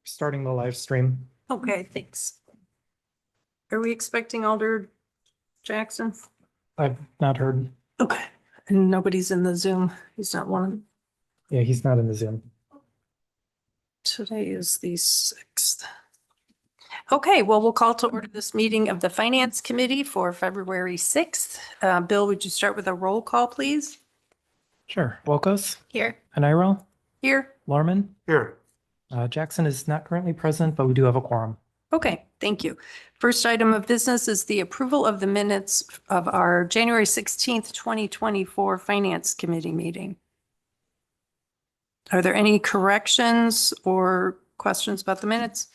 Starting the live stream. Okay, thanks. Are we expecting Alder Jackson? I've not heard. Okay, and nobody's in the Zoom. He's not one. Yeah, he's not in the Zoom. Today is the 6th. Okay, well, we'll call to order this meeting of the Finance Committee for February 6th. Bill, would you start with a roll call, please? Sure. Wilkos, Here. Aniral, Here. Lorman. Here. Jackson is not currently present, but we do have a quorum. Okay, thank you. First item of business is the approval of the minutes of our January 16th, 2024 Finance Committee meeting. Are there any corrections or questions about the minutes?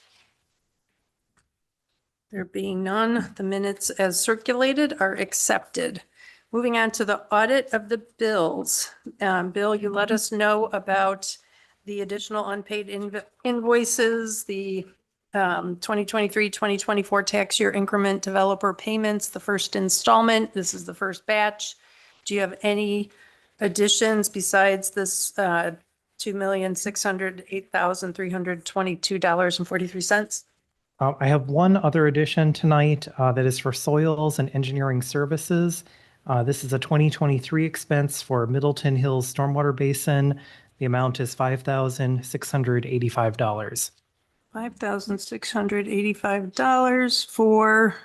There being none, the minutes as circulated are accepted. Moving on to the audit of the bills. Bill, you let us know about the additional unpaid invoices, the 2023-2024 tax year increment developer payments, the first installment. This is the first batch. Do you have any additions besides this $2,608,322.43? I have one other addition tonight that is for soils and engineering services. This is a 2023 expense for Middleton Hills Stormwater Basin. The amount is $5,685. $5,685 for,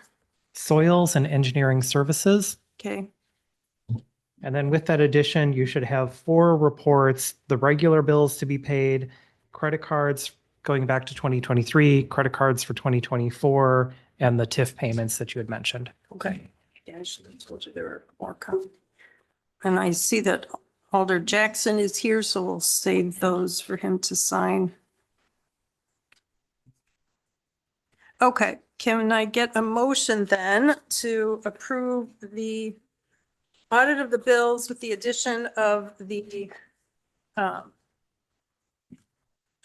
Soils and engineering services. okay, And then with that addition, you should have 4 reports, the regular bills to be paid, credit cards going back to 2023, credit cards for 2024, and the TIF payments that you had mentioned. okay. Yeah, I should have told you there were more coming. And I see that Alder Jackson is here, so we'll save those for him to sign. Okay, can I get a motion then to approve the audit of the bills with the addition of the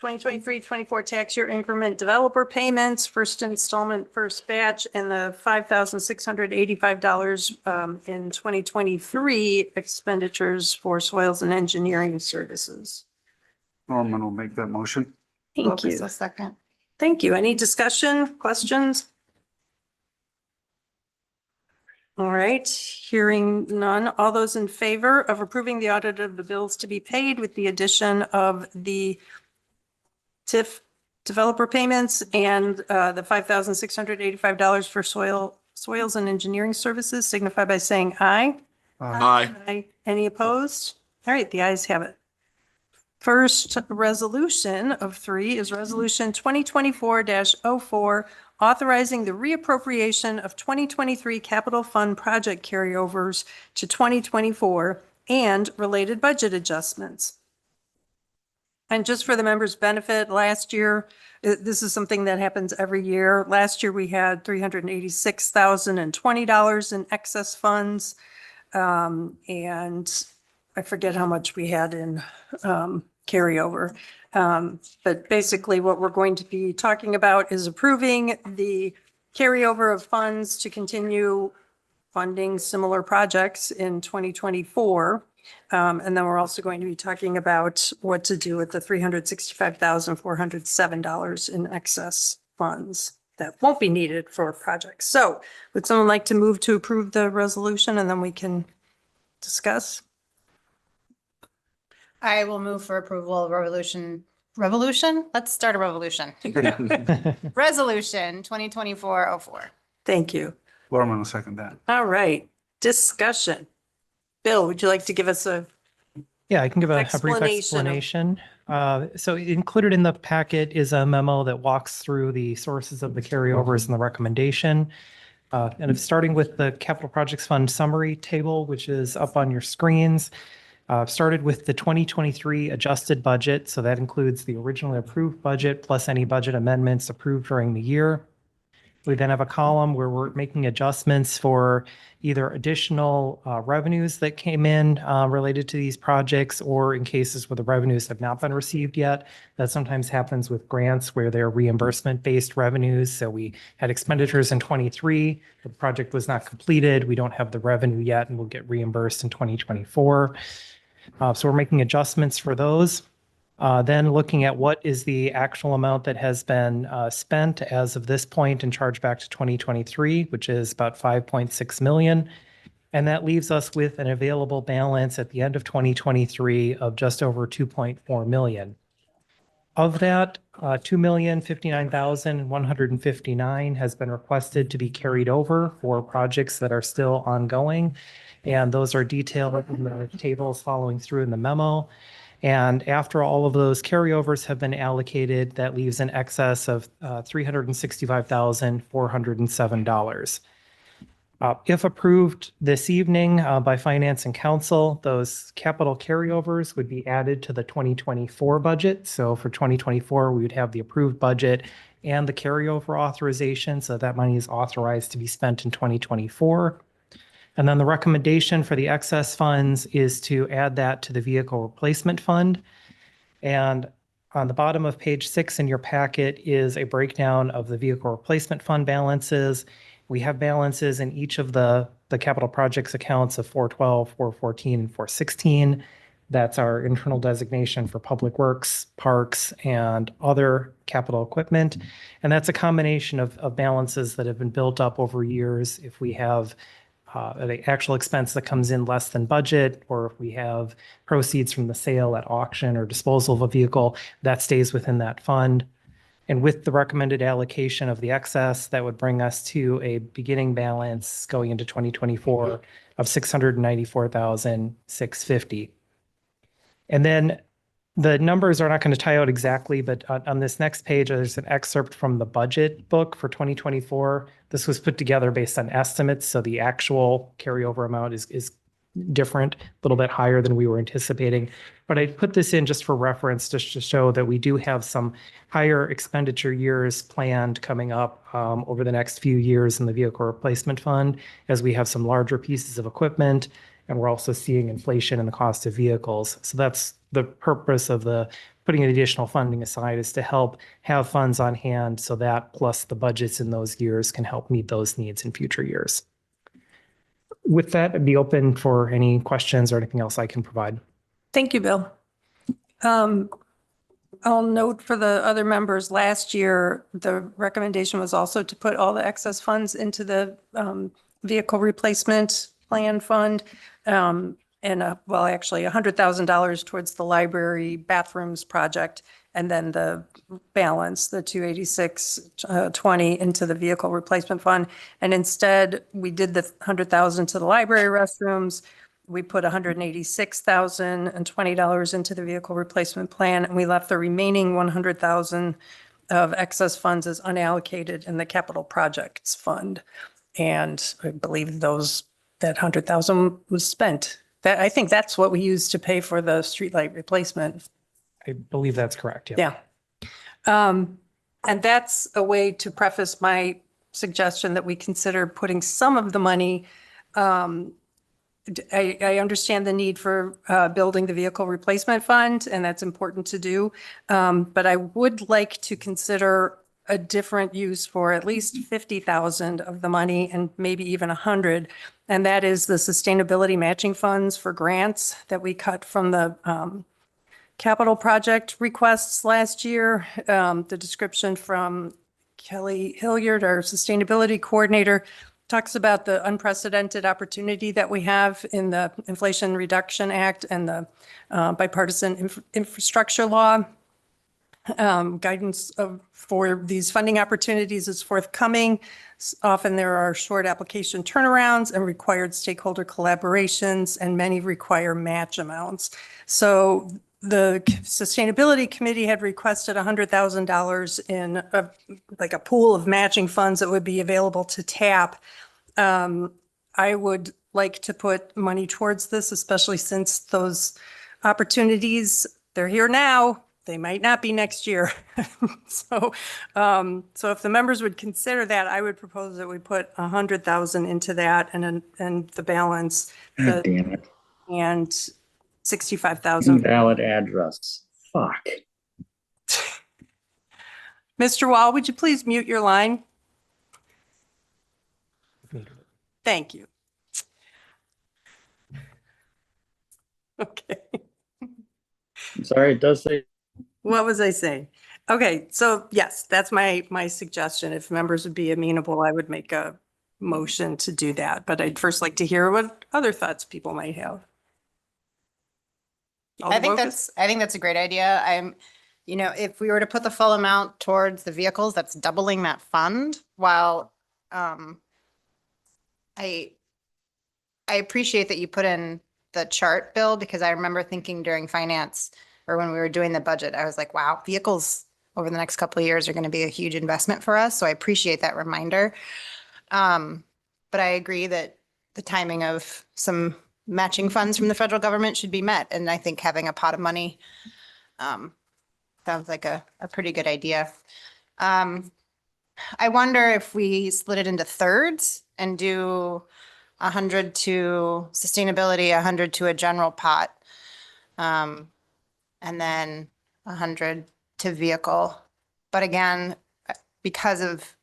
2023-24 tax year increment developer payments, first installment, first batch, and the $5,685 in 2023 expenditures for soils and engineering services? Norman will make that motion. Thank you. A second. Thank you. Any discussion, questions? All right, hearing none. All those in favor of approving the audit of the bills to be paid with the addition of the TIF developer payments and the $5,685 for soils and engineering services signify by saying aye. Aye. Aye. Any opposed? All right, the ayes have it. First resolution of 3 is Resolution 2024-04, authorizing the reappropriation of 2023 capital fund project carryovers to 2024 and related budget adjustments. And just for the members' benefit, last year, this is something that happens every year. Last year, we had $386,020 in excess funds. And I forget how much we had in carryover. But basically what we're going to be talking about is approving the carryover of funds to continue funding similar projects in 2024. And then we're also going to be talking about what to do with the $365,407 in excess funds that won't be needed for projects. So would someone like to move to approve the resolution and then we can discuss? I will move for approval of revolution. Let's start a revolution. Resolution 2024-04. Thank you. Norman will second that. All right, discussion. Bill, would you like to give us a, Yeah, I can give a brief Explanation explanation. So included in the packet is a memo that walks through the sources of the carryovers and the recommendation. And starting with the Capital Projects Fund summary table, which is up on your screens. Started with the 2023 adjusted budget. So that includes the originally approved budget plus any budget amendments approved during the year. We then have a column where we're making adjustments for either additional revenues that came in related to these projects, or in cases where the revenues have not been received yet. That sometimes happens with grants where they're reimbursement-based revenues. So we had expenditures in 23, the project was not completed, we don't have the revenue yet, and we'll get reimbursed in 2024. So we're making adjustments for those. Then looking at what is the actual amount that has been spent as of this point and charged back to 2023, which is about 5.6 million. And that leaves us with an available balance at the end of 2023 of just over 2.4 million. Of that, 2,059,159 has been requested to be carried over for projects that are still ongoing. And those are detailed in the tables following through in the memo. And after all of those carryovers have been allocated, that leaves an excess of $365,407. If approved this evening by Finance and Council, those capital carryovers would be added to the 2024 budget. So for 2024, we would have the approved budget and the carryover authorization. So that money is authorized to be spent in 2024. And then the recommendation for the excess funds is to add that to the vehicle replacement fund. And on the bottom of page 6 in your packet is a breakdown of the vehicle replacement fund balances. We have balances in each of the capital projects accounts of 412, 414, and 416. That's our internal designation for public works, parks, and other capital equipment. And that's a combination of balances that have been built up over years. If we have the actual expense that comes in less than budget, or if we have proceeds from the sale at auction or disposal of a vehicle, that stays within that fund. And with the recommended allocation of the excess, that would bring us to a beginning balance going into 2024 of $694,650. And then the numbers are not going to tie out exactly, but on this next page, there's an excerpt from the budget book for 2024. This was put together based on estimates, so the actual carryover amount is different, a little bit higher than we were anticipating. But I put this in just for reference, just to show that we do have some higher expenditure years planned coming up over the next few years in the vehicle replacement fund, as we have some larger pieces of equipment, and we're also seeing inflation in the cost of vehicles. So that's the purpose of the putting an additional funding aside, is to help have funds on hand so that plus the budgets in those years can help meet those needs in future years. With that, I'd be open for any questions or anything else I can provide. Thank you, Bill. I'll note for the other members, last year, the recommendation was also to put all the excess funds into the vehicle replacement plan fund. Well, actually $100,000 towards the library bathrooms project, and then the balance, the 28620 into the vehicle replacement fund. And instead, we did the 100,000 to the library restrooms. We put $186,020 into the vehicle replacement plan, and we left the remaining 100,000 of excess funds as unallocated in the capital projects fund. And I believe that 100,000 was spent. I think that's what we used to pay for the streetlight replacement. I believe that's correct. Yeah. And that's a way to preface my suggestion that we consider putting some of the money. I understand the need for building the vehicle replacement fund, and that's important to do. But I would like to consider a different use for at least 50,000 of the money, and maybe even 100. And that is the sustainability matching funds for grants that we cut from the capital project requests last year. The description from Kelly Hilliard, our sustainability coordinator, talks about the unprecedented opportunity that we have in the Inflation Reduction Act and the bipartisan infrastructure law. Guidance for these funding opportunities is forthcoming. Often there are short application turnarounds and required stakeholder collaborations, and many require match amounts. So the Sustainability Committee had requested $100,000 in like a pool of matching funds that would be available to tap. I would like to put money towards this, especially since those opportunities, they're here now. They might not be next year. So if the members would consider that, I would propose that we put 100,000 into that, and the balance, God damn it. and 65,000. Invalid address. Fuck. Mr. Wall, would you please mute your line? Thank you. Okay. I'm sorry, it does say What was I saying? Okay, so yes, that's my suggestion. If members would be amenable, I would make a motion to do that, but I'd first like to hear what other thoughts people might have. I think that's a great idea. If we were to put the full amount towards the vehicles, that's doubling that fund while, I appreciate that you put in the chart, Bill, because I remember thinking during finance or when we were doing the budget, I was like, wow, vehicles over the next couple of years are going to be a huge investment for us. So I appreciate that reminder. But I agree that the timing of some matching funds from the federal government should be met. And I think having a pot of money sounds like a pretty good idea. I wonder if we split it into thirds and do 100 to sustainability, 100 to a general pot, and then 100 to vehicle. But again, because of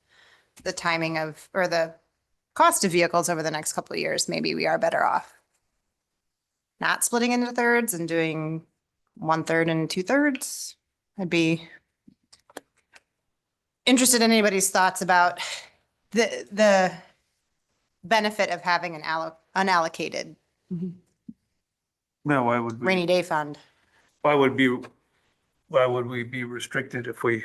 the timing of, or the cost of vehicles over the next couple of years, maybe we are better off not splitting into thirds and doing 1/3 and 2/3. I'd be interested in anybody's thoughts about the benefit of having an unallocated Yeah, why would rainy we, day fund. why would we be restricted if we,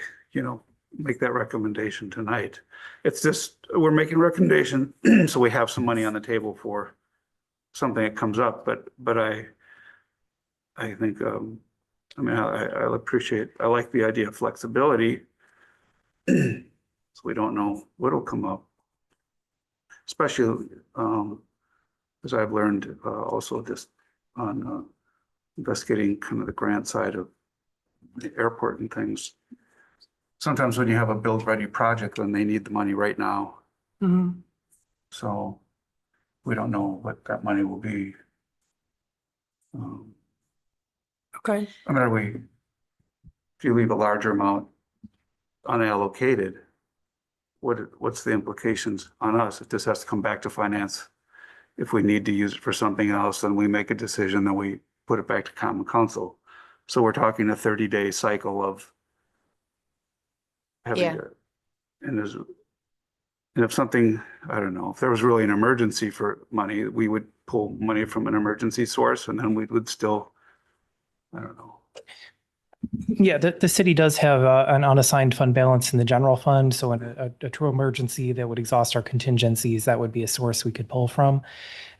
make that recommendation tonight? It's just, we're making a recommendation, so we have some money on the table for something that comes up, but I think, I appreciate, I like the idea of flexibility. So we don't know what'll come up. Especially, as I've learned, also just on, investigating kind of the grant side of the airport and things. Sometimes when you have a build-ready project, then they need the money right now. Mhm. So we don't know what that money will be. Okay. If you leave a larger amount unallocated, what's the implications on us if this has to come back to finance? If we need to use it for something else, then we make a decision, then we put it back to common council. So we're talking a 30-day cycle of having Yeah. to, and if something, I don't know, if there was really an emergency for money, we would pull money from an emergency source and then we would still, I don't know. Yeah, the city does have an unassigned fund balance in the general fund. So in a true emergency that would exhaust our contingencies, that would be a source we could pull from.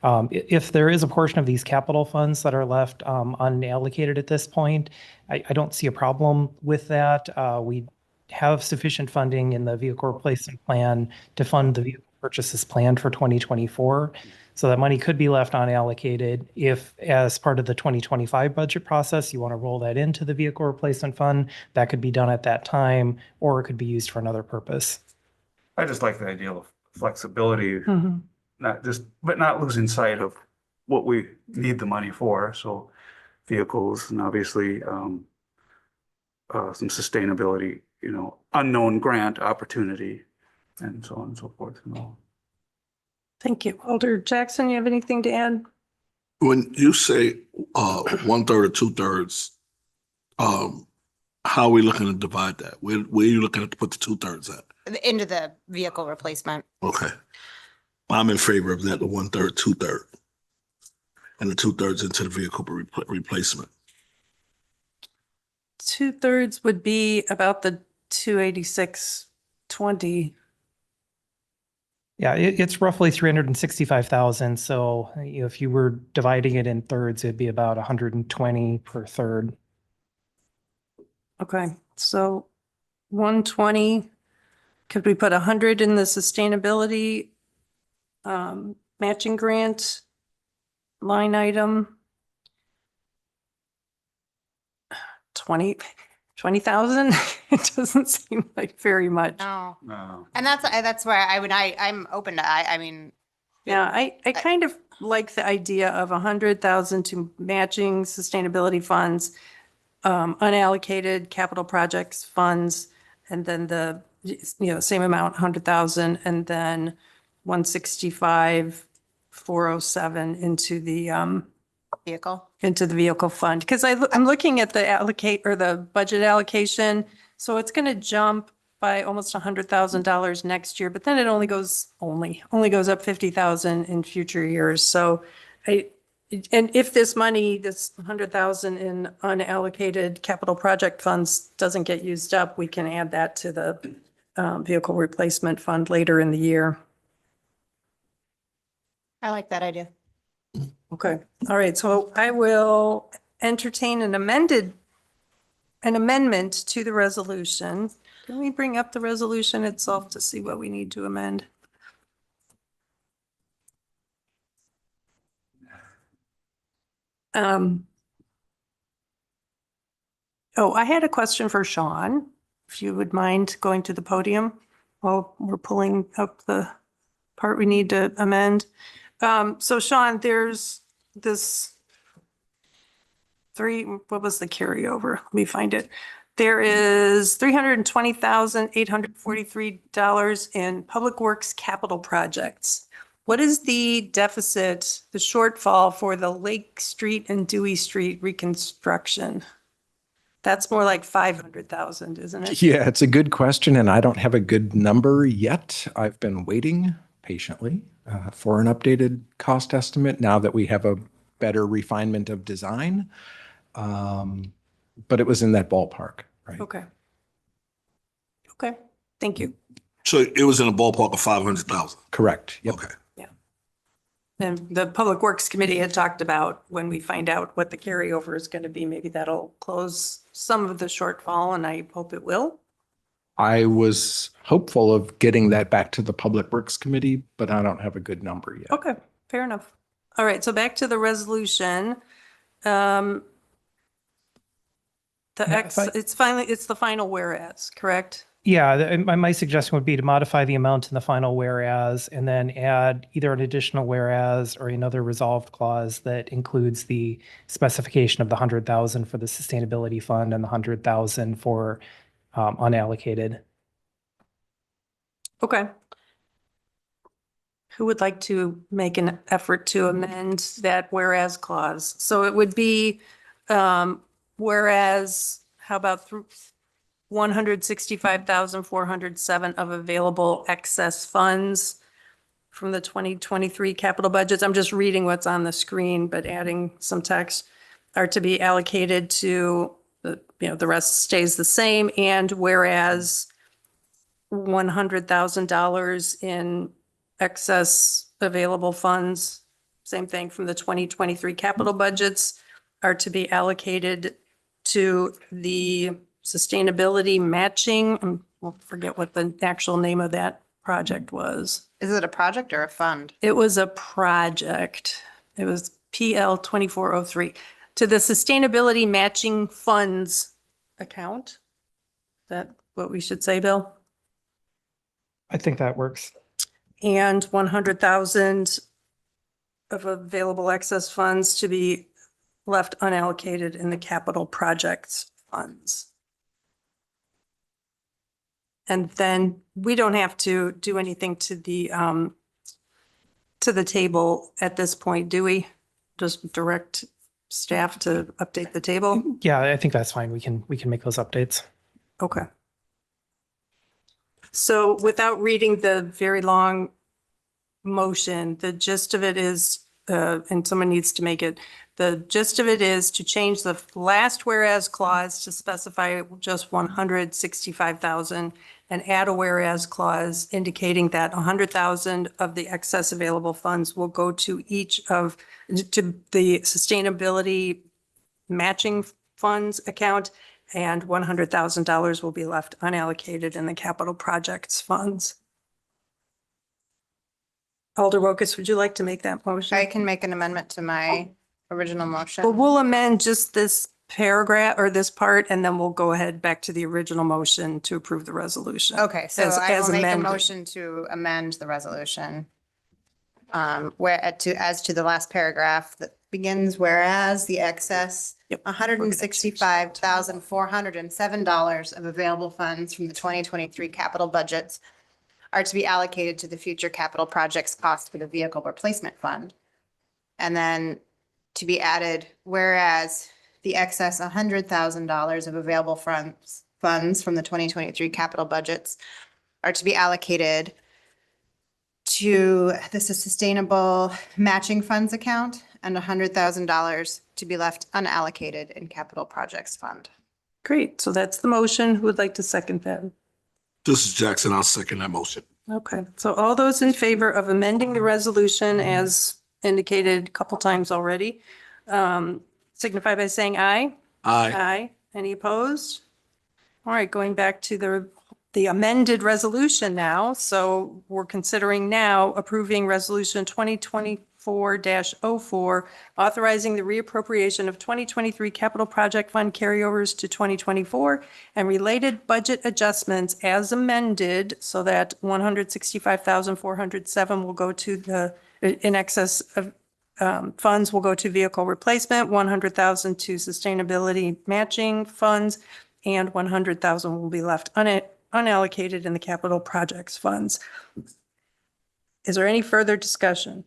If there is a portion of these capital funds that are left unallocated at this point, I don't see a problem with that. We have sufficient funding in the vehicle replacement plan to fund the vehicle purchases planned for 2024. So that money could be left unallocated. If, as part of the 2025 budget process, you want to roll that into the vehicle replacement fund, that could be done at that time, or it could be used for another purpose. I just like the idea of flexibility, Mhm. but not losing sight of what we need the money for. So vehicles and obviously some sustainability, unknown grant opportunity and so on and so forth. Thank you. Alder Jackson, you have anything to add? When you say 1/3 or 2/3, how are we looking to divide that? Where are you looking to put the 2/3 at? Into the vehicle replacement. Okay. I'm in favor of that, the 1/3, 2/3. And the 2/3 into the vehicle replacement. 2/3 would be about the 286.20. Yeah, it's roughly 365,000. So if you were dividing it in thirds, it'd be about 120 per third. Okay, so 120, could we put 100 in the sustainability matching grant line item? 20,000? It doesn't seem like very much. No. No. And that's where I'm open to, I mean, Yeah, I kind of like the idea of 100,000 to matching sustainability funds, unallocated capital projects funds, and then the, same amount, 100,000, and then 165,407 into the vehicle. into the vehicle fund? Because I'm looking at the allocate or the budget allocation. So it's going to jump by almost $100,000 next year, but then it only goes up 50,000 in future years. So and if this money, this 100,000 in unallocated capital project funds doesn't get used up, we can add that to the vehicle replacement fund later in the year. I like that idea. Okay, all right, so I will entertain an amendment to the resolution. Can we bring up the resolution itself to see what we need to amend? Oh, I had a question for Sean, if you would mind going to the podium while we're pulling up the part we need to amend. So Sean, there's this what was the carryover? Let me find it. There is $320,843 in Public Works capital projects. What is the deficit, the shortfall for the Lake Street and Dewey Street reconstruction? That's more like 500,000, isn't it? Yeah, it's a good question, and I don't have a good number yet. I've been waiting patiently for an updated cost estimate now that we have a better refinement of design. But it was in that ballpark, right? Okay. Okay, thank you. So it was in a ballpark of 500,000. Correct. Yep. Okay. And the Public Works Committee had talked about when we find out what the carryover is going to be, maybe that'll close some of the shortfall, and I hope it will. I was hopeful of getting that back to the Public Works Committee, but I don't have a good number yet. Okay, fair enough. All right, so back to the resolution. It's the final whereas, correct? Yeah, my suggestion would be to modify the amount in the final whereas and then add either an additional whereas or another resolved clause that includes the specification of the 100,000 for the sustainability fund and the 100,000 for unallocated. Okay. Who would like to make an effort to amend that whereas clause? So it would be whereas, how about through 165,407 of available excess funds from the 2023 capital budgets. I'm just reading what's on the screen, but adding some text are to be allocated to the rest stays the same. And whereas $100,000 in excess available funds, same thing from the 2023 capital budgets, are to be allocated to the sustainability matching. We'll forget what the actual name of that project was. Is it a project or a fund? It was a project. It was PL 2403 to the sustainability matching funds account. Is that what we should say, Bill? I think that works. And 100,000 of available excess funds to be left unallocated in the capital projects funds. And then we don't have to do anything to the table at this point, do we? Just direct staff to update the table? Yeah, I think that's fine. We can make those updates. Okay. So without reading the very long motion, the gist of it is, and someone needs to make it, the gist of it is to change the last whereas clause to specify just 165,000 and add a whereas clause indicating that 100,000 of the excess available funds will go to to the sustainability matching funds account, and $100,000 will be left unallocated in the capital projects funds. Alder Wokus, would you like to make that motion? I can make an amendment to my original motion. Well, we'll amend just this paragraph or this part, and then we'll go ahead back to the original motion to approve the resolution. Okay, so As I will make a amended. motion to amend the resolution. As to the last paragraph that begins, whereas the excess Yep. $165,407 of available funds from the 2023 capital budgets are to be allocated to the future capital projects cost for the vehicle replacement fund. And then to be added, whereas the excess $100,000 of available funds from the 2023 capital budgets are to be allocated to the sustainable matching funds account and $100,000 to be left unallocated in capital projects fund. Great. So that's the motion. Who would like to second that? This is Jackson. I'll second that motion. Okay. So all those in favor of amending the resolution as indicated a couple times already, signify by saying aye. Aye. Aye. Any opposed? All right, going back to the amended resolution now. So we're considering now approving resolution 2024-04, authorizing the reappropriation of 2023 capital project fund carryovers to 2024 and related budget adjustments as amended, so that 165,407 will go to the, in excess of funds will go to vehicle replacement, 100,000 to sustainability matching funds, and 100,000 will be left unallocated in the capital projects funds. Is there any further discussion?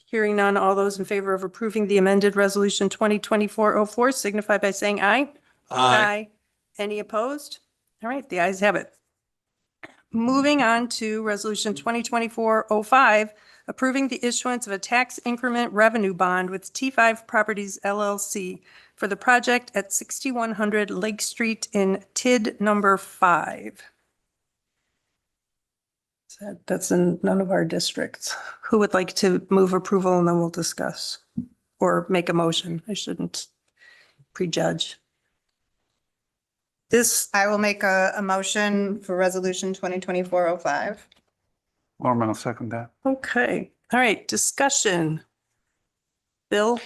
Hearing none, all those in favor of approving the amended resolution 2024-04 signify by saying aye. Aye. Any opposed? All right, the ayes have it. Moving on to resolution 2024-05, approving the issuance of a tax increment revenue bond with T5 Properties LLC for the project at 6100 Lake Street in TID number 5. That's in none of our districts. Who would like to move approval, and then we'll discuss, or make a motion? I shouldn't prejudge. I will make a motion for resolution 2024-05. Norman will second that. Okay, all right, discussion. Bill?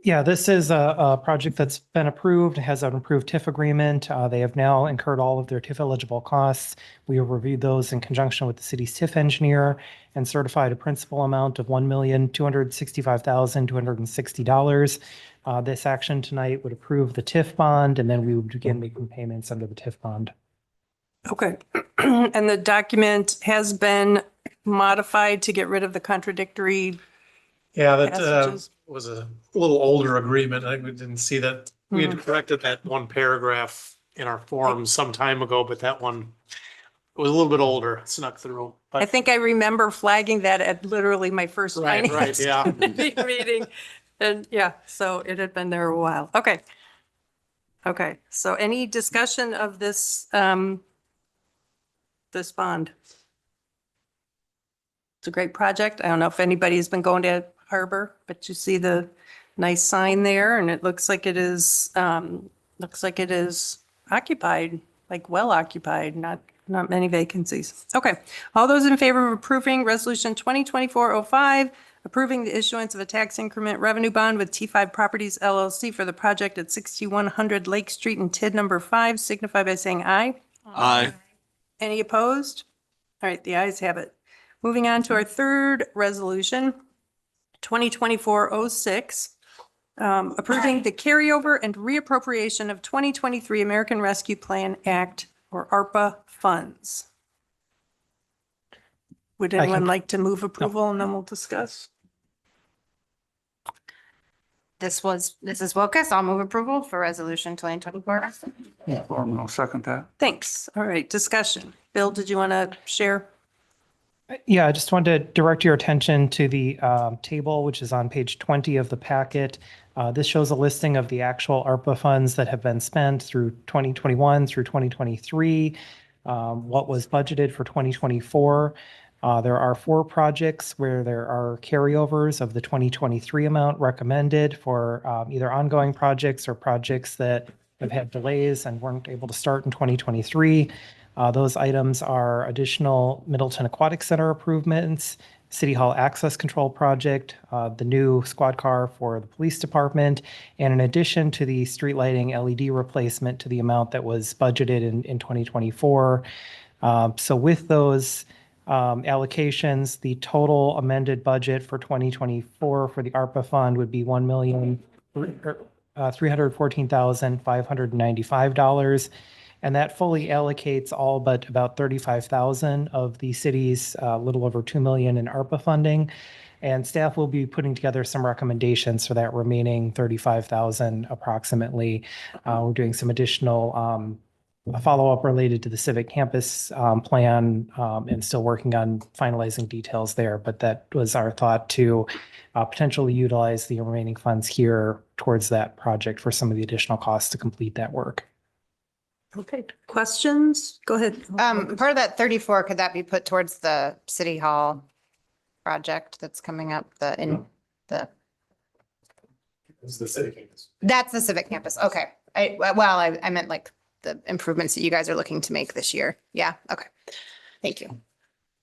Yeah, this is a project that's been approved, has an approved TIF agreement. They have now incurred all of their TIF eligible costs. We have reviewed those in conjunction with the city's TIF engineer and certified a principal amount of $1,265,260. This action tonight would approve the TIF bond, and then we would begin making payments under the TIF bond. Okay, and the document has been modified to get rid of the contradictory Yeah, that passages? was a little older agreement. I think we didn't see that. We had corrected that one paragraph in our form some time ago, but that one was a little bit older, snuck through. I But think I remember flagging that at literally my first Right, finance yeah. committee meeting. And yeah, so it had been there a while. Okay. Okay, so any discussion of this, this bond? It's a great project. I don't know if anybody's been going to Harbor, but you see the nice sign there, and it looks like it is occupied, like well occupied, not many vacancies. Okay, all those in favor of approving resolution 2024-05, approving the issuance of a tax increment revenue bond with T5 Properties LLC for the project at 6100 Lake Street in TID number 5, signify by saying aye. Aye. Any opposed? All right, the ayes have it. Moving on to our third resolution, 2024-06, approving the carryover and reappropriation of 2023 American Rescue Plan Act, or ARPA funds. Would I can- anyone like to move approval, and then we'll discuss? This is Wilkus. I'll move approval for resolution 2024. Norman will second that. Thanks. All right, discussion. Bill, did you want to share? Yeah, I just wanted to direct your attention to the table, which is on page 20 of the packet. This shows a listing of the actual ARPA funds that have been spent through 2021 through 2023, what was budgeted for 2024. There are 4 projects where there are carryovers of the 2023 amount recommended for either ongoing projects or projects that have had delays and weren't able to start in 2023. Those items are additional Middleton Aquatic Center improvements, City Hall Access Control Project, the new squad car for the police department, and in addition to the street lighting LED replacement to the amount that was budgeted in 2024. So with those allocations, the total amended budget for 2024 for the ARPA fund would be $1,314,595. And that fully allocates all but about 35,000 of the city's little over 2 million in ARPA funding. And staff will be putting together some recommendations for that remaining 35,000 approximately. We're doing some additional a follow-up related to the civic campus plan and still working on finalizing details there. But that was our thought to potentially utilize the remaining funds here towards that project for some of the additional costs to complete that work. Okay, questions? Go ahead. Part of that 34, could that be put towards the city hall project that's coming up, It's the city campus. that's the civic campus. Okay. I meant like the improvements that you guys are looking to make this year. Yeah. Okay. Thank you.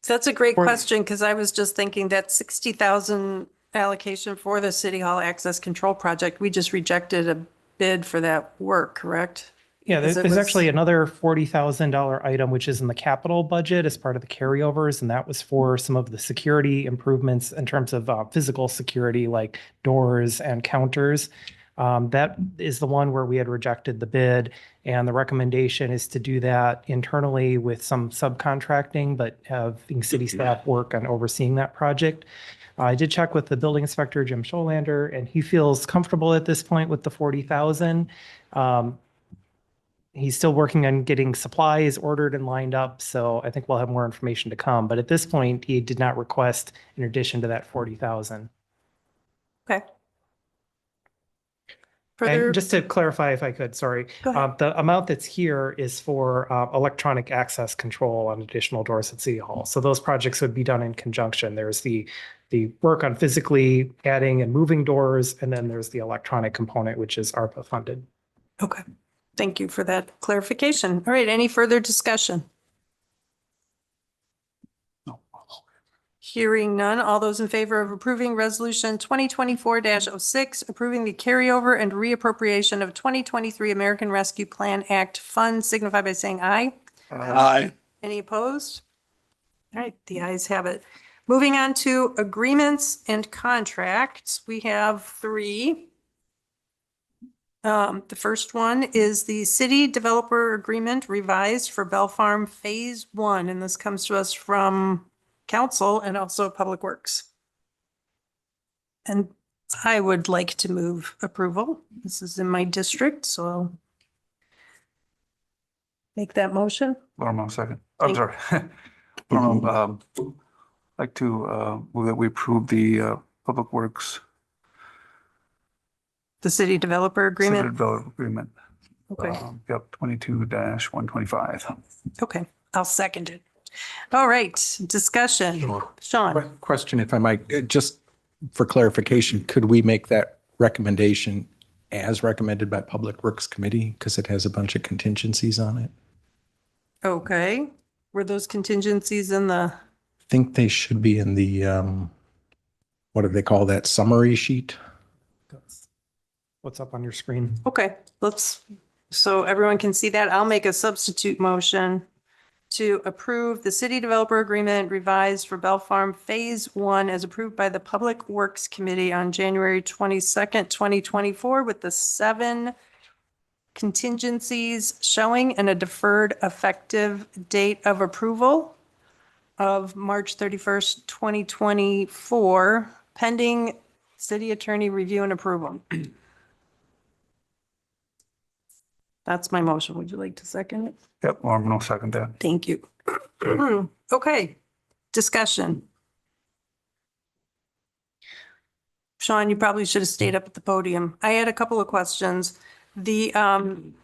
That's a great Or- question, because I was just thinking that 60,000 allocation for the City Hall Access Control Project, we just rejected a bid for that work, correct? Yeah, Because there's it was- actually another $40,000 item, which is in the capital budget as part of the carryovers. And that was for some of the security improvements in terms of physical security, like doors and counters. That is the one where we had rejected the bid. And the recommendation is to do that internally with some subcontracting, but having city staff work on overseeing that project. I did check with the building inspector, Jim Scholander, and he feels comfortable at this point with the 40,000. He's still working on getting supplies ordered and lined up, so I think we'll have more information to come. But at this point, he did not request in addition to that 40,000. Okay. Further, And just to clarify, if I could, sorry, Go ahead. the amount that's here is for electronic access control on additional doors at City Hall. So those projects would be done in conjunction. There's the work on physically adding and moving doors, and then there's the electronic component, which is ARPA funded. okay, thank you for that clarification. All right, any further discussion? No. Hearing none, all those in favor of approving Resolution 2024-06, approving the carryover and reappropriation of 2023 American Rescue Plan Act funds, signify by saying aye. Aye. Any opposed? All right, the ayes have it. Moving on to agreements and contracts, we have 3. The first one is the City Developer Agreement revised for Bell Farm Phase 1, and this comes to us from Council and also Public Works. And I would like to move approval. This is in my district, so I'll make that motion. Lormo, second. I'm sorry. Lormo, like to move that we approve the Public Works The City Developer City Agreement. Development Agreement. Okay, Yep, 22-125. okay, I'll second it. All right, discussion. Sean? Question, if I might, just for clarification, could we make that recommendation as recommended by Public Works Committee? Because it has a bunch of contingencies on it. Okay, were those contingencies in the, I think they should be in the, what do they call that, summary sheet? What's up on your screen? okay, so everyone can see that. I'll make a substitute motion to approve the City Developer Agreement revised for Bell Farm Phase 1 as approved by the Public Works Committee on January 22nd, 2024, with the 7 contingencies showing and a deferred effective date of approval of March 31st, 2024, pending city attorney review and approval. That's my motion. Would you like to second it? Yep, Lormo will second that. Thank you. Okay, discussion. Sean, you probably should have stayed up at the podium. I had a couple of questions. The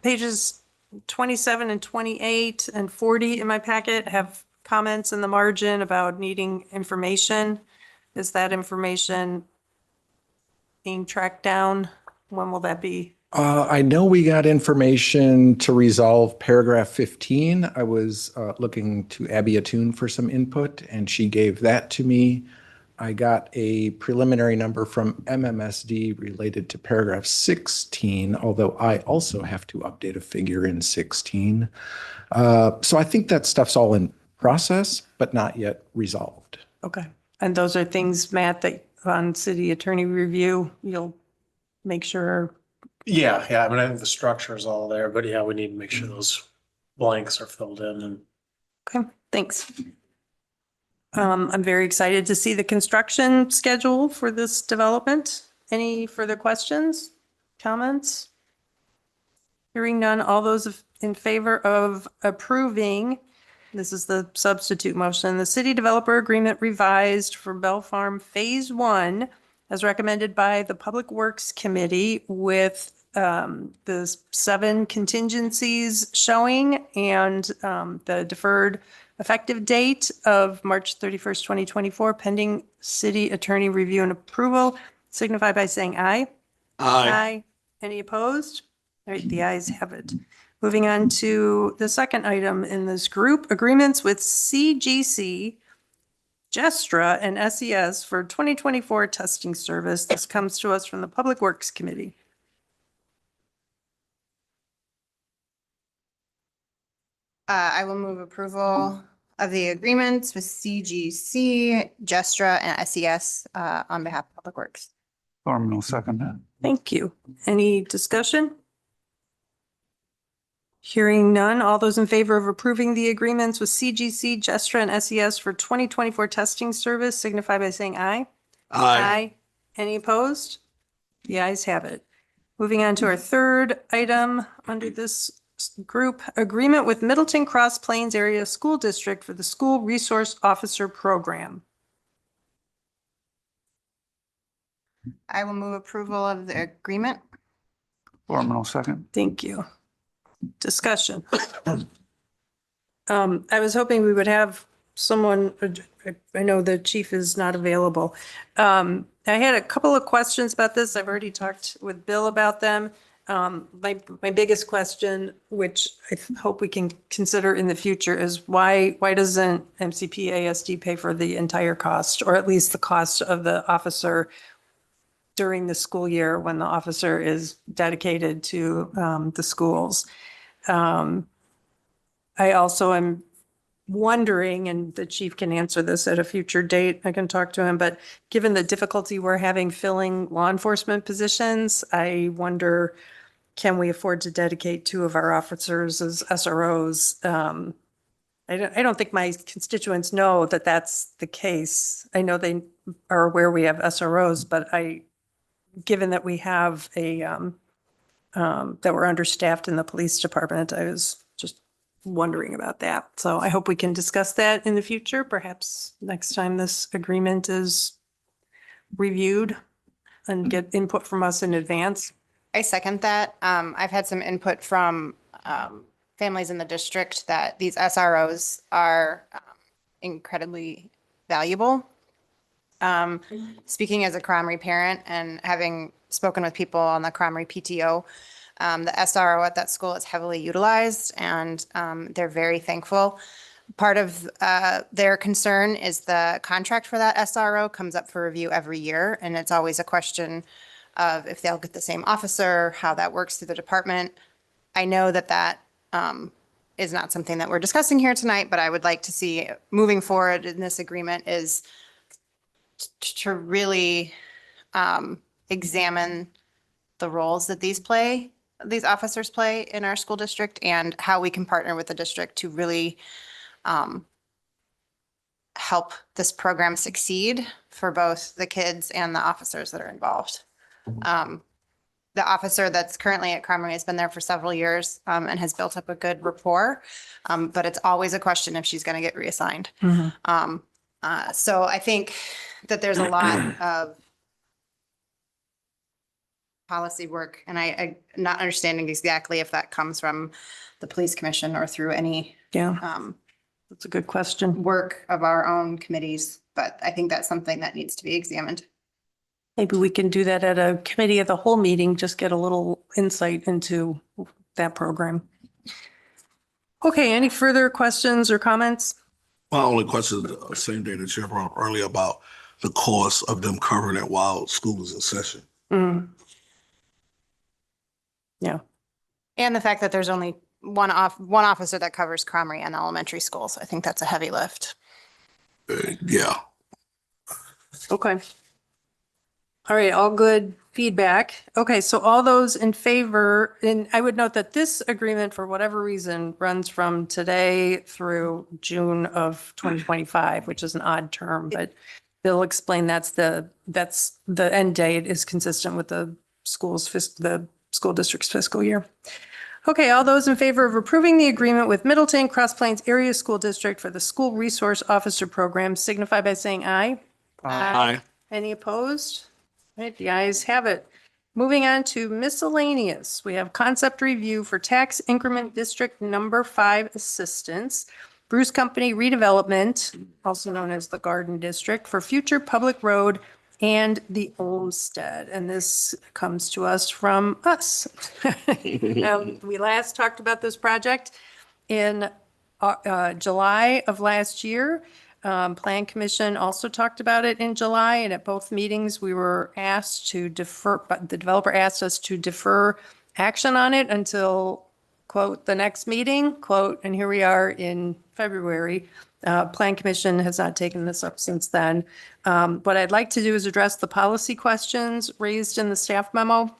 pages 27 and 28 and 40 in my packet have comments in the margin about needing information. Is that information being tracked down? When will that be? I know we got information to resolve paragraph 15. I was looking to Abby Atune for some input, and she gave that to me. I got a preliminary number from MMSD related to paragraph 16, although I also have to update a figure in 16. So I think that stuff's all in process, but not yet resolved. Okay. And those are things, Matt, that on city attorney review, you'll make sure. Yeah, I mean, I think the structure is all there, but yeah, we need to make sure those blanks are filled in and Okay, thanks. I'm very excited to see the construction schedule for this development. Any further questions, comments? Hearing none, all those in favor of approving, this is the substitute motion, the city developer agreement revised for Bell Farm Phase 1 as recommended by the Public Works Committee with the 7 contingencies showing and the deferred effective date of March 31st, 2024, pending city attorney review and approval, signify by saying aye. Aye. Any opposed? All right, the ayes have it. Moving on to the second item in this group, agreements with CGC, Gestra, and SES for 2024 testing service. This comes to us from the Public Works Committee. I will move approval of the agreements with CGC, Gestra, and SES on behalf of Public Works. Thorman will second that. Thank you. Any discussion? Hearing none, all those in favor of approving the agreements with CGC, Gestra, and SES for 2024 testing service signify by saying aye. Aye. Any opposed? The ayes have it. Moving on to our third item under this group, agreement with Middleton Cross Plains Area School District for the School Resource Officer Program. I will move approval of the agreement. Thorman will second. Thank you. Discussion. I was hoping we would have someone, I know the chief is not available. I had a couple of questions about this. I've already talked with Bill about them. My biggest question, which I hope we can consider in the future, is why doesn't MCP ASD pay for the entire cost, or at least the cost of the officer during the school year when the officer is dedicated to the schools? I also am wondering, and the chief can answer this at a future date, I can talk to him, but given the difficulty we're having filling law enforcement positions, I wonder, can we afford to dedicate 2 of our officers as SROs? I don't think my constituents know that that's the case. I know they are aware we have SROs, but given that we have that we're understaffed in the police department, I was just wondering about that. So I hope we can discuss that in the future, perhaps next time this agreement is reviewed and get input from us in advance. I second that. I've had some input from families in the district that these SROs are incredibly valuable. Speaking as a Cromrie parent and having spoken with people on the Cromrie PTO, the SRO at that school is heavily utilized, and they're very thankful. Part of their concern is the contract for that SRO comes up for review every year, and it's always a question of if they'll get the same officer, how that works through the department. I know that is not something that we're discussing here tonight, but I would like to see moving forward in this agreement is to really examine the roles that these officers play in our school district, and how we can partner with the district to really help this program succeed for both the kids and the officers that are involved. The officer that's currently at Cromrie has been there for several years and has built up a good rapport, but it's always a question if she's going to get reassigned. So I think that there's a lot of policy work, and I'm not understanding exactly if that comes from the police commission or through any That's a good question. work of our own committees, but I think that's something that needs to be examined. Maybe we can do that at a committee of the whole meeting, just get a little insight into that program. Okay, any further questions or comments? My only question is the same day the chair brought up earlier about the cost of them covering it while school is in session. Yeah. And the fact that there's only one officer that covers Cromrie and elementary schools. I think that's a heavy lift. Yeah. Okay. All right, all good feedback. Okay, so all those in favor, and I would note that this agreement, for whatever reason, runs from today through June of 2025, which is an odd term, but they'll explain that's the end date is consistent with the the school district's fiscal year. Okay, all those in favor of approving the agreement with Middleton Cross Plains Area School District for the School Resource Officer Program signify by saying aye. Aye. Any opposed? All right, the ayes have it. Moving on to miscellaneous, we have concept review for tax increment district number 5 assistance, Bruce Company redevelopment, also known as the Garden District, for future public road and the Olmsted. And this comes to us from us. We last talked about this project in July of last year. Plan Commission also talked about it in July, and at both meetings, we were asked to defer, but the developer asked us to defer action on it until, quote, the next meeting, quote, and here we are in February. Plan Commission has not taken this up since then. What I'd like to do is address the policy questions raised in the staff memo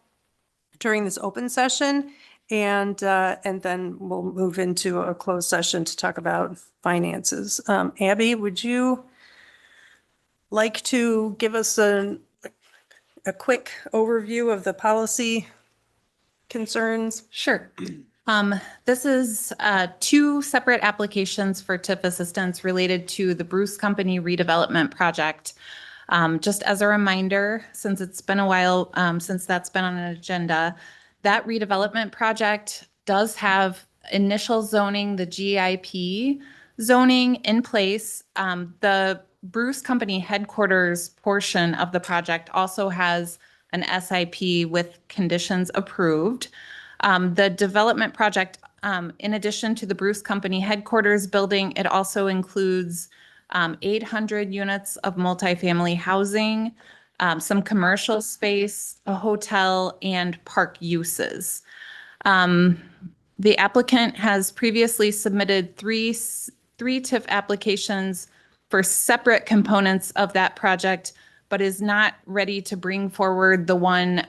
during this open session. And then we'll move into a closed session to talk about finances. Abby, would you like to give us a quick overview of the policy concerns? Sure. This is 2 separate applications for TIF assistance related to the Bruce Company redevelopment project. Just as a reminder, since it's been a while since that's been on an agenda, that redevelopment project does have initial zoning, the GIP zoning in place. The Bruce Company headquarters portion of the project also has an SIP with conditions approved. The development project, in addition to the Bruce Company headquarters building, it also includes 800 units of multifamily housing, some commercial space, a hotel, and park uses. The applicant has previously submitted three TIF applications for separate components of that project, but is not ready to bring forward the one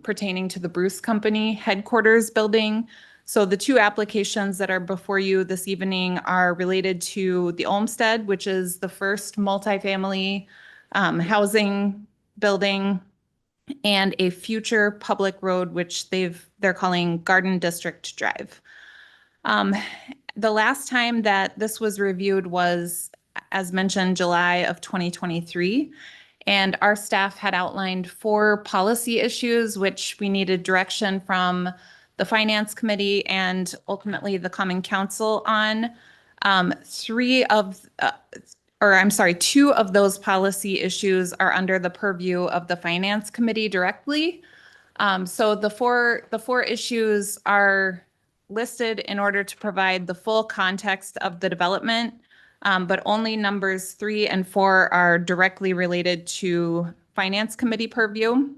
pertaining to the Bruce Company headquarters building. So the 2 applications that are before you this evening are related to the Olmsted, which is the first multifamily housing building, and a future public road, which they're calling Garden District Drive. The last time that this was reviewed was, as mentioned, July of 2023. And our staff had outlined 4 policy issues, which we needed direction from the Finance Committee and ultimately the Common Council on. 2 of those policy issues are under the purview of the Finance Committee directly. So the four issues are listed in order to provide the full context of the development, but only numbers 3 and 4 are directly related to Finance Committee purview.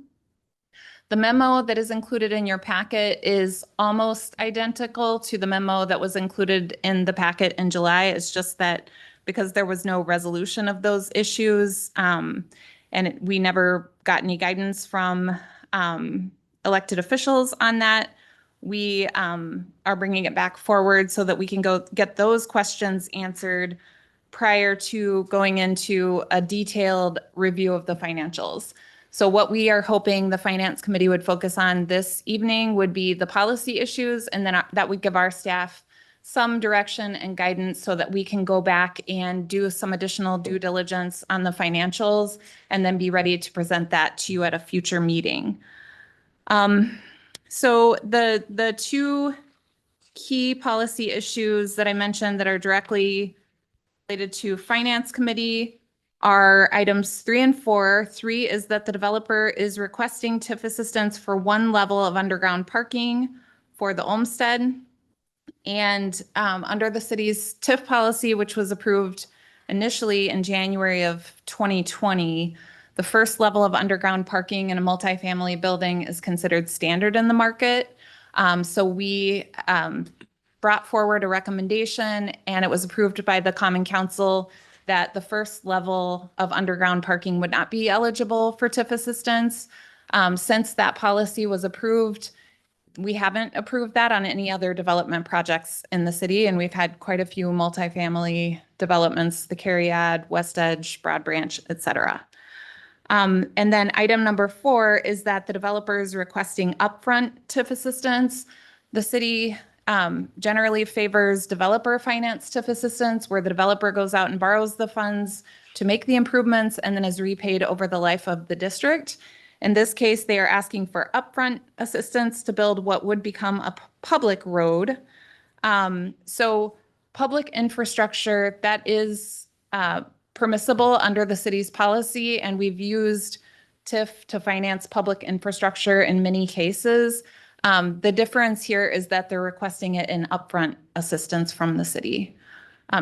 The memo that is included in your packet is almost identical to the memo that was included in the packet in July. It's just that because there was no resolution of those issues, we never got any guidance from elected officials on that, we are bringing it back forward so that we can go get those questions answered prior to going into a detailed review of the financials. So what we are hoping the Finance Committee would focus on this evening would be the policy issues, and then that would give our staff some direction and guidance so that we can go back and do some additional due diligence on the financials and then be ready to present that to you at a future meeting. So the 2 key policy issues that I mentioned that are directly related to Finance Committee are items 3 and 4. 3 is that the developer is requesting TIF assistance for 1 level of underground parking for the Olmsted. And under the city's TIF policy, which was approved initially in January of 2020, the first level of underground parking in a multifamily building is considered standard in the market. So we brought forward a recommendation, and it was approved by the Common Council that the first level of underground parking would not be eligible for TIF assistance. Since that policy was approved, we haven't approved that on any other development projects in the city, and we've had quite a few multifamily developments, the Cariad, West Edge, Broad Branch, et cetera. And then item number 4 is that the developer is requesting upfront TIF assistance. The city generally favors developer finance TIF assistance, where the developer goes out and borrows the funds to make the improvements and then is repaid over the life of the district. In this case, they are asking for upfront assistance to build what would become a public road. So public infrastructure, that is permissible under the city's policy, and we've used TIF to finance public infrastructure in many cases. The difference here is that they're requesting it in upfront assistance from the city.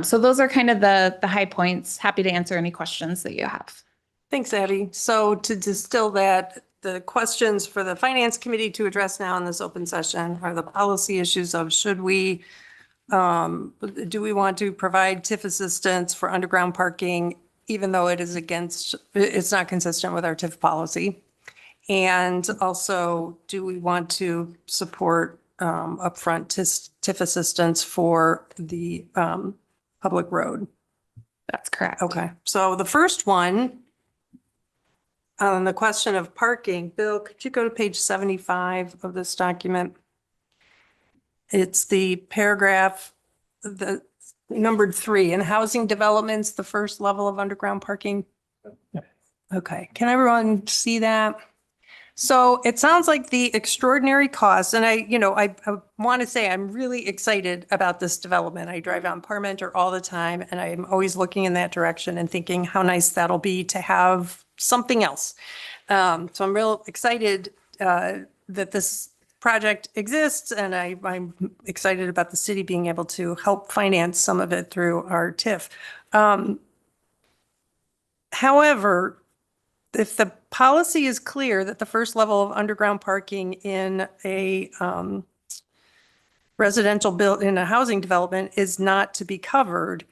So those are kind of the high points. Happy to answer any questions that you have. Thanks, Abby. So to distill that, the questions for the Finance Committee to address now in this open session are the policy issues of do we want to provide TIF assistance for underground parking, even though it's not consistent with our TIF policy? And also, do we want to support upfront TIF assistance for the public road? That's correct. Okay, so the first one, on the question of parking, Bill, could you go to page 75 of this document? It's the paragraph, the numbered 3, in housing developments, the first level of underground parking. Okay, can everyone see that? So it sounds like the extraordinary costs, and I want to say I'm really excited about this development. I drive on Parmenter all the time, and I'm always looking in that direction and thinking how nice that'll be to have something else. So I'm real excited that this project exists, and I'm excited about the city being able to help finance some of it through our TIF. However, if the policy is clear that the first level of underground parking in a in a housing development is not to be covered,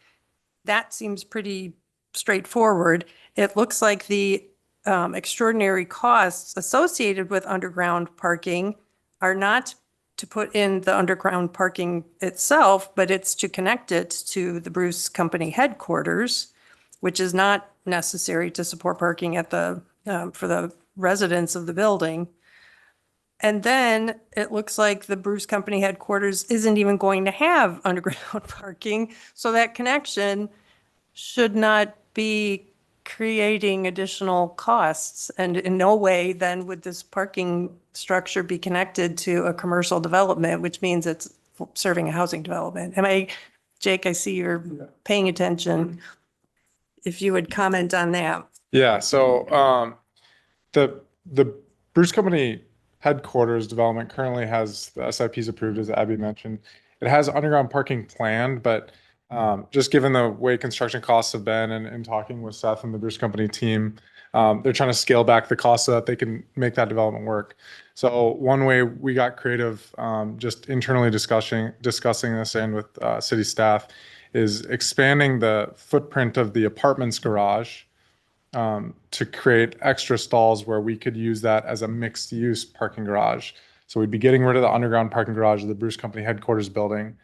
that seems pretty straightforward. It looks like the extraordinary costs associated with underground parking are not to put in the underground parking itself, but it's to connect it to the Bruce Company headquarters, which is not necessary to support parking at the for the residents of the building. And then it looks like the Bruce Company headquarters isn't even going to have underground parking, so that connection should not be creating additional costs. And in no way then would this parking structure be connected to a commercial development, which means it's serving a housing development. Jake, I see you're paying attention. If you would comment on that. Yeah, so the Bruce Company headquarters development currently has the SIPs approved, as Abby mentioned. It has underground parking planned, but just given the way construction costs have been and talking with Seth and the Bruce Company team, they're trying to scale back the cost so that they can make that development work. So one way we got creative, just internally discussing this and with city staff, is expanding the footprint of the apartments garage to create extra stalls where we could use that as a mixed use parking garage. So we'd be getting rid of the underground parking garage of the Bruce Company headquarters building,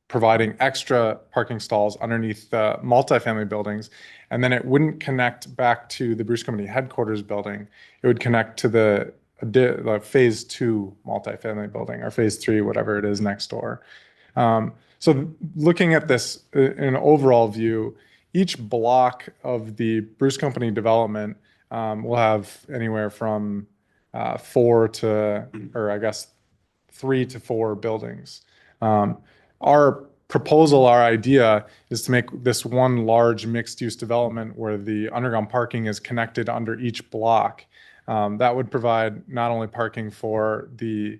providing extra parking stalls underneath the multifamily buildings. And then it wouldn't connect back to the Bruce Company headquarters building. It would connect to the phase 2 multifamily building, or phase 3, whatever it is next door. So looking at this in an overall view, each block of the Bruce Company development will have anywhere from 3 to 4 buildings. Our proposal, our idea is to make this one large mixed-use development where the underground parking is connected under each block. That would provide not only parking for the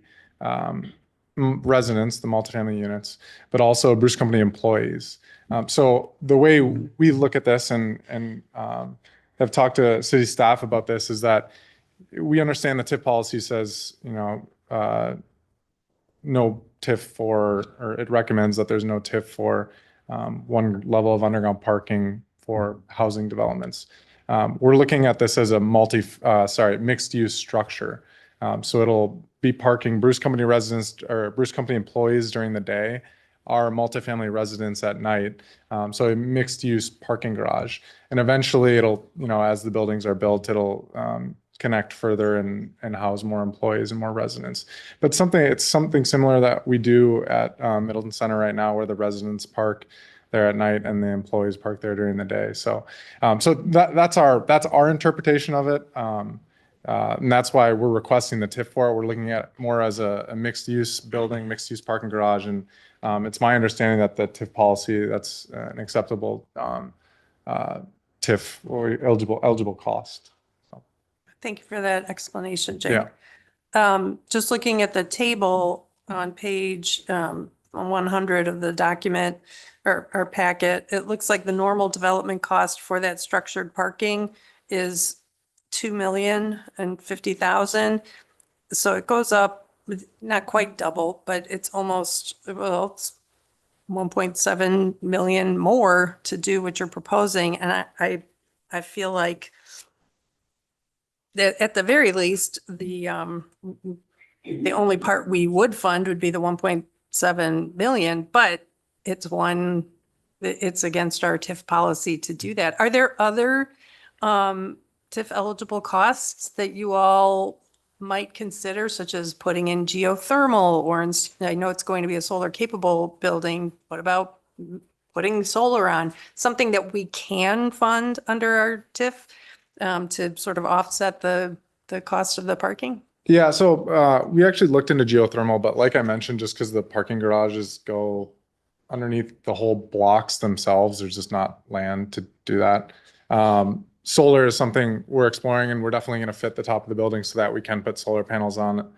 residents, the multifamily units, but also Bruce Company employees. So the way we look at this and have talked to city staff about this is that we understand the TIF policy says, no TIF for, or it recommends that there's no TIF for one level of underground parking for housing developments. We're looking at this as a mixed use structure. So it'll be parking Bruce Company residents or Bruce Company employees during the day, our multifamily residents at night. So a mixed use parking garage. And eventually it'll, as the buildings are built, it'll connect further and house more employees and more residents. But it's something similar that we do at Middleton Center right now, where the residents park there at night and the employees park there during the day. So that's our interpretation of it. And that's why we're requesting the TIF for it. We're looking at more as a mixed use building, mixed use parking garage. And it's my understanding that the TIF policy, that's an acceptable TIF or eligible cost. Thank you for that explanation, Jake. Just looking at the table on page 100 of the document or packet, it looks like the normal development cost for that structured parking is $2,050,000. So it goes up, not quite double, but it's almost, it's 1.7 million more to do what you're proposing. And I feel like that at the very least, the only part we would fund would be the 1.7 million, but it's against our TIF policy to do that. Are there other TIF eligible costs that you all might consider, such as putting in geothermal, or I know it's going to be a solar capable building. What about putting solar on? Something that we can fund under our TIF to sort of offset the cost of the parking? Yeah, so we actually looked into geothermal, but like I mentioned, just because the parking garages go underneath the whole blocks themselves, there's just not land to do that. Solar is something we're exploring, and we're definitely going to fit the top of the building so that we can put solar panels on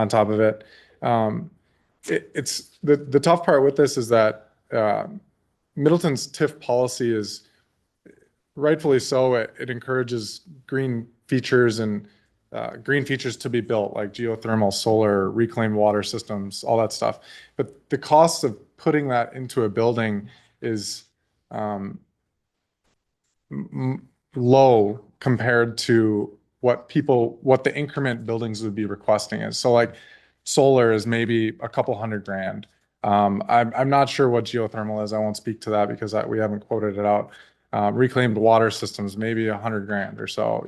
top of it. It's the tough part with this is that Middleton's TIF policy is rightfully so. It encourages green features and green features to be built, like geothermal, solar, reclaimed water systems, all that stuff. But the cost of putting that into a building is low compared to what the increment buildings would be requesting is. So like solar is maybe a couple $100,000. I'm not sure what geothermal is. I won't speak to that because we haven't quoted it out. Reclaimed water systems, maybe $100,000 or so.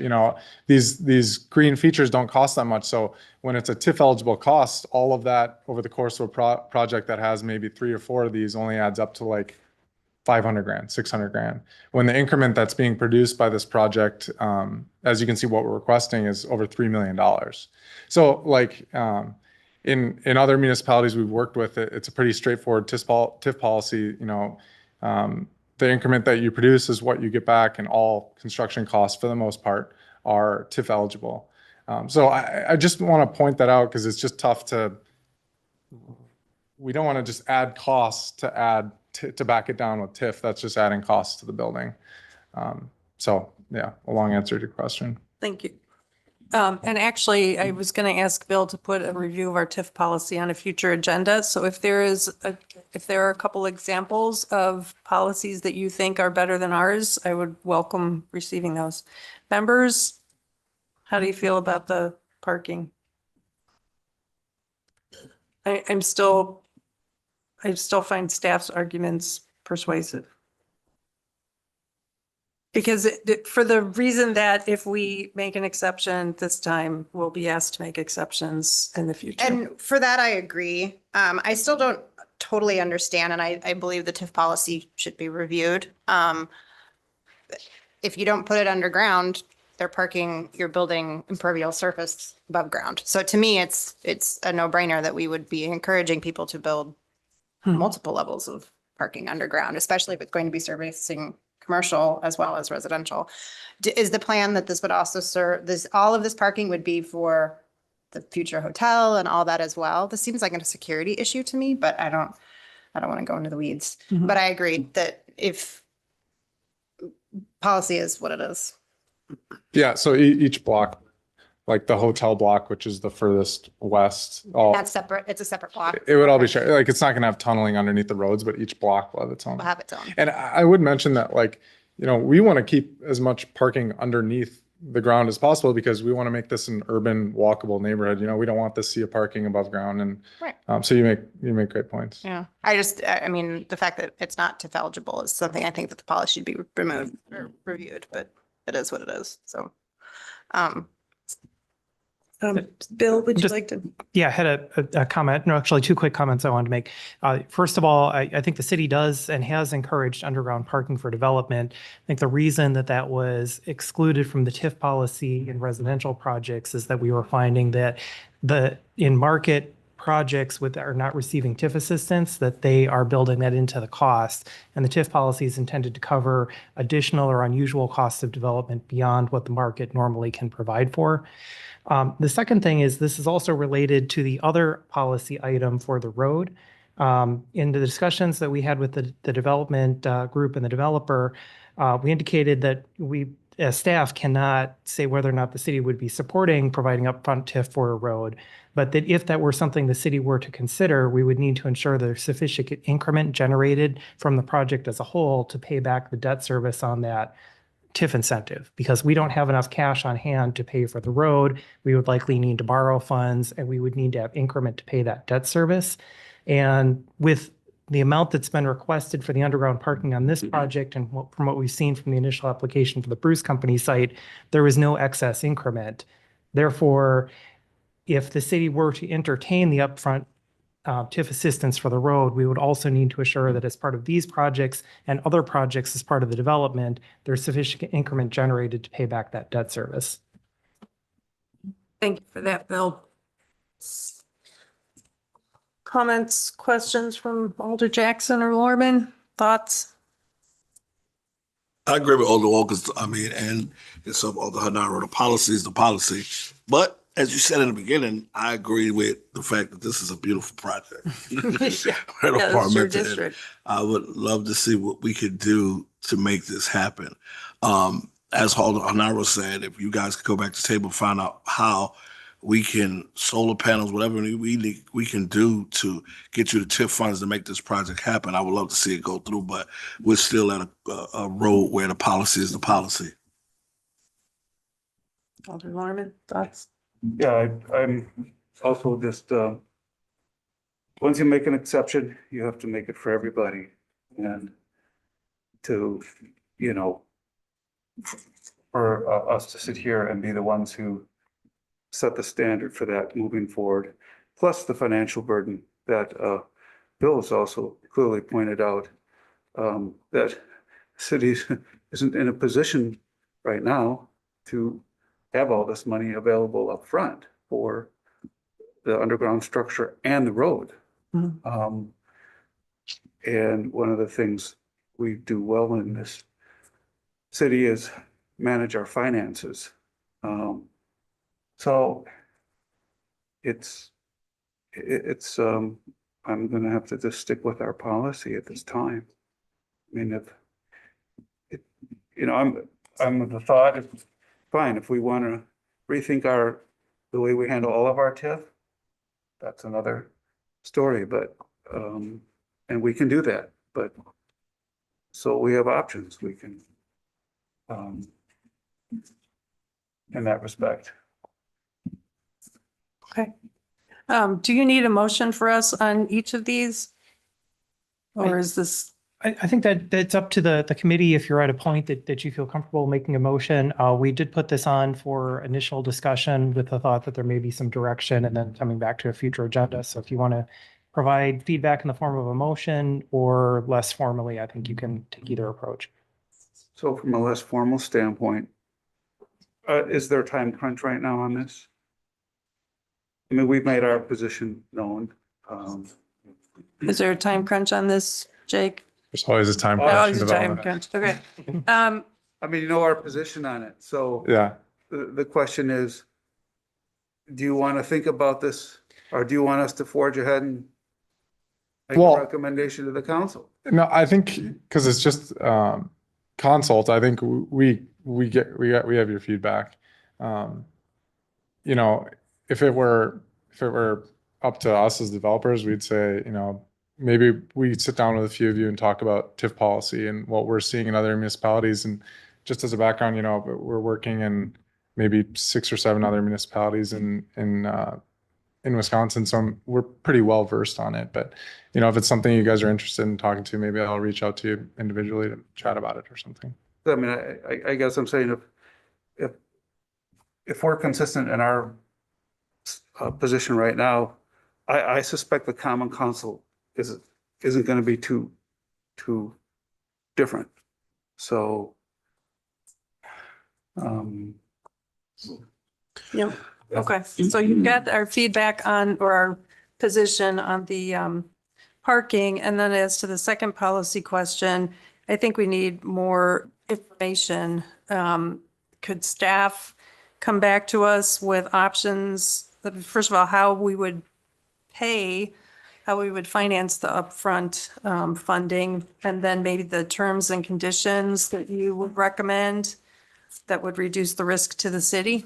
These green features don't cost that much. So when it's a TIF eligible cost, all of that over the course of a project that has maybe 3 or 4 of these only adds up to like $500,000, $600,000. When the increment that's being produced by this project, as you can see, what we're requesting is over $3 million. So like in other municipalities we've worked with, it's a pretty straightforward TIF policy. The increment that you produce is what you get back, and all construction costs for the most part are TIF eligible. So I just want to point that out because it's just tough we don't want to just add costs to back it down with TIF. That's just adding costs to the building. So yeah, a long answer to your question. Thank you. And actually, I was going to ask Bill to put a review of our TIF policy on a future agenda. So if there are a couple examples of policies that you think are better than ours, I would welcome receiving those. Members, how do you feel about the parking? I still find staff's arguments persuasive. Because for the reason that if we make an exception this time, we'll be asked to make exceptions in the future. And for that, I agree. I still don't totally understand, and I believe the TIF policy should be reviewed. If you don't put it underground, they're parking your building impervious surface above ground. So to me, it's a no-brainer that we would be encouraging people to build multiple levels of parking underground, especially if it's going to be servicing commercial as well as residential. Is the plan that this would also serve all of this parking would be for the future hotel and all that as well? This seems like a security issue to me, but I don't want to go into the weeds. But I agree that if policy is what it is. Yeah, so each block, like the hotel block, which is the furthest west. That's separate. It's a separate block. It would all be shared. Like it's not going to have tunneling underneath the roads, but each block will have its own. Will have its own. And I would mention that like we want to keep as much parking underneath the ground as possible because we want to make this an urban walkable neighborhood. We don't want the sea of parking above ground. And Right. so you make great points. Yeah, I mean, the fact that it's not TIF eligible is something I think that the policy should be removed or reviewed, but it is what it is. So, Bill, would you Just- like to? Yeah, I had a comment, no, actually two quick comments I wanted to make. First of all, I think the city does and has encouraged underground parking for development. I think the reason that was excluded from the TIF policy in residential projects is that we were finding that in market projects are not receiving TIF assistance, that they are building that into the cost. And the TIF policy is intended to cover additional or unusual costs of development beyond what the market normally can provide for. The second thing is this is also related to the other policy item for the road. In the discussions that we had with the development group and the developer, we indicated that we, as staff, cannot say whether or not the city would be supporting providing upfront TIF for a road, but that if that were something the city were to consider, we would need to ensure there's sufficient increment generated from the project as a whole to pay back the debt service on that TIF incentive, because we don't have enough cash on hand to pay for the road. We would likely need to borrow funds and we would need to have increment to pay that debt service. And with the amount that's been requested for the underground parking on this project and from what we've seen from the initial application for the Bruce Company site, there was no excess increment. Therefore, if the city were to entertain the upfront TIF assistance for the road, we would also need to assure that as part of these projects and other projects as part of the development, there's sufficient increment generated to pay back that debt service. Thank you for that, Bill. Comments, questions from Alder Jackson or Lorman? Thoughts? I agree with Alder Walker's, and it's of Alder Hanaro. The policy is the policy. But as you said in the beginning, I agree with the fact that this is a beautiful project. Right Yeah, off it's your Parliament. district. I would love to see what we could do to make this happen. As Alder Hanaro said, if you guys could go back to the table and find out how we can, solar panels, whatever we can do to get you the TIF funds to make this project happen, I would love to see it go through, but we're still at a road where the policy is the policy. Alder Lorman, thoughts? Yeah, I'm also just, once you make an exception, you have to make it for everybody. And to, for us to sit here and be the ones who set the standard for that moving forward, plus the financial burden that Bill has also clearly pointed out, that cities isn't in a position right now to have all this money available up front for the underground structure and the road. Mhm. And one of the things we do well in this city is manage our finances. So I'm gonna have to just stick with our policy at this time. I mean, I'm of the thought, fine, if we want to rethink the way we handle all of our TIF, that's another story, but, and we can do that, but, so we have options, we can, in that respect. Okay. Do you need a motion for us on each of these? Or is this, I think that's up to the committee if you're at a point that you feel comfortable making a motion. We did put this on for initial discussion with the thought that there may be some direction and then coming back to a future agenda. So if you want to provide feedback in the form of a motion or less formally, I think you can take either approach. So from a less formal standpoint, is there a time crunch right now on this? I mean, we've made our position known. is there a time crunch on this, Jake? There's always a time. Oh, crunch it's in a time development. crunch. Okay. I mean, you know our position on it, so Yeah. the question is, do you want to think about this, or do you want us to forge ahead and make a Well- recommendation to the council? No, I think because it's just consult. I think we have your feedback. If it were up to us as developers, we'd say maybe we sit down with a few of you and talk about TIF policy and what we're seeing in other municipalities. And just as a background, we're working in maybe 6 or 7 other municipalities in Wisconsin, so we're pretty well versed on it. But if it's something you guys are interested in talking to, maybe I'll reach out to you individually to chat about it or something. I mean, I guess I'm saying if we're consistent in our position right now, I suspect the common council isn't going to be too different. So, Yeah, okay. So you've got our feedback on, or our position on the parking. And then as to the second policy question, I think we need more information. Could staff come back to us with options? First of all, how we would pay, how we would finance the upfront funding, and then maybe the terms and conditions that you would recommend that would reduce the risk to the city.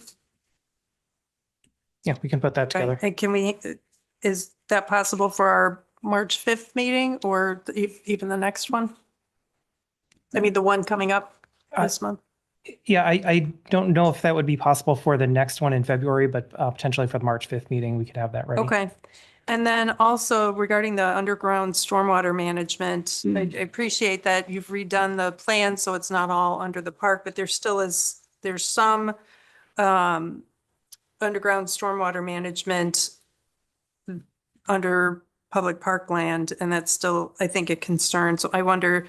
Yeah, we can put that together. And is that possible for our March 5th meeting or even the next one? I mean, the one coming up this month? Yeah, I don't know if that would be possible for the next one in February, but potentially for the March 5th meeting, we could have that ready. Okay. And then also regarding the underground stormwater management, I appreciate that you've redone the plan, so it's not all under the park, but there's some underground stormwater management under public park land, and that's still, I think, a concern. So I wonder,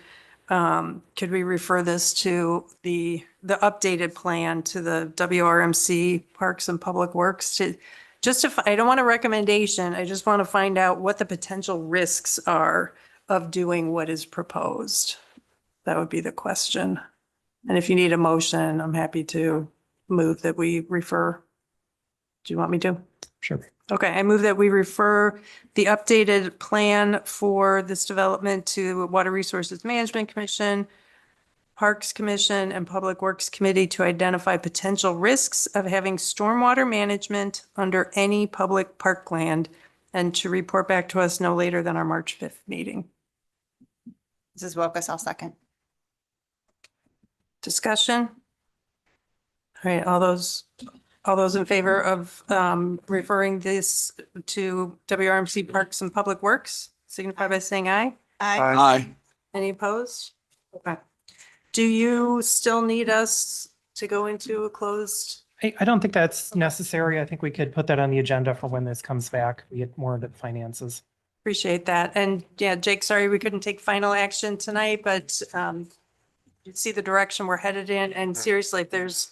could we refer this to the updated plan to the WRMC Parks and Public Works to just if I don't want a recommendation, I just want to find out what the potential risks are of doing what is proposed. That would be the question. And if you need a motion, I'm happy to move that we refer. Do you want me to? Sure. Okay, I move that we refer the updated plan for this development to Water Resources Management Commission, Parks Commission, and Public Works Committee to identify potential risks of having stormwater management under any public parkland and to report back to us no later than our March 5th meeting. This is Wilkus, I'll second. Discussion? All right, all those in favor of referring this to WRMC Parks and Public Works, signify by saying aye. Aye. Any opposed? Okay. Do you still need us to go into a closed? I don't think that's necessary. I think we could put that on the agenda for when this comes back. We get more of the finances. Appreciate that. And yeah, Jake, sorry we couldn't take final action tonight, but you see the direction we're headed in. And seriously, if there's,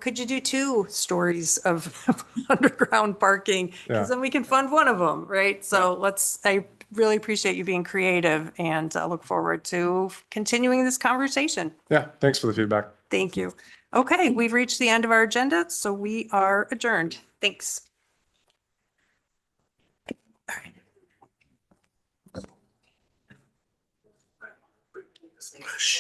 could you do 2 stories of underground parking? Because then we can fund one of them, right? So I really appreciate you being creative and look forward to continuing this conversation. Yeah, thanks for the feedback. Thank you. Okay, we've reached the end of our agenda, so we are adjourned. Thanks. All right.